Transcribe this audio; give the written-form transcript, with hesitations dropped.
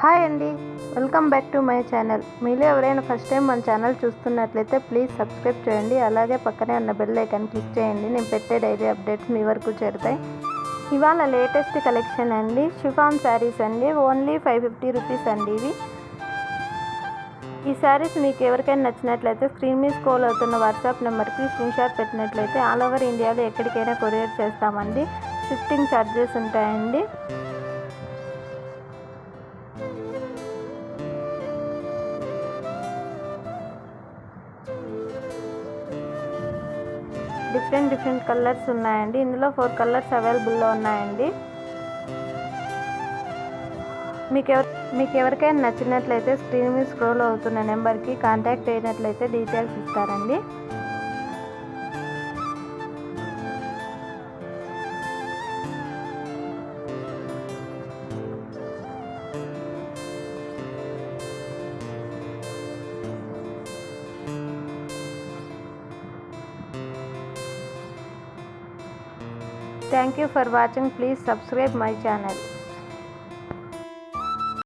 Hi అండి, welcome back to my channel. మీలో ఎవరైనా ఫస్ట్ టైం మన ఛానల్ చూస్తున్నట్లయితే ప్లీజ్ సబ్స్క్రైబ్ చేయండి. అలాగే పక్కనే ఉన్న బెల్ ఐకాన్ క్లిక్ చేయండి. నేను పెట్టే డైలీ అప్డేట్స్ మీ వరకు చేరుతాయి. ఇవాళ లేటెస్ట్ కలెక్షన్ అండి, షిఫాన్ శారీస్ అండి. ఓన్లీ 550 రూపీస్ అండి ఇవి. ఈ శారీస్ మీకు ఎవరికైనా నచ్చినట్లయితే స్క్రీన్ మీద స్క్రోల్ అవుతున్న వాట్సాప్ నెంబర్కి స్క్రీన్ షాట్ పెట్టినట్లయితే ఆల్ ఓవర్ ఇండియాలో ఎక్కడికైనా కొరియర్ చేస్తామండి. షిఫ్టింగ్ ఛార్జెస్ ఉంటాయండి. డిఫరెంట్ కలర్స్ ఉన్నాయండి. ఇందులో 4 కలర్స్ అవైలబుల్లో ఉన్నాయండి. మీకు ఎవరికైనా నచ్చినట్లయితే స్క్రీన్ మీద స్క్రోల్ అవుతున్న నెంబర్కి కాంటాక్ట్ అయినట్లయితే డీటెయిల్స్ ఇస్తారండి. Thank you for watching. Please subscribe my channel.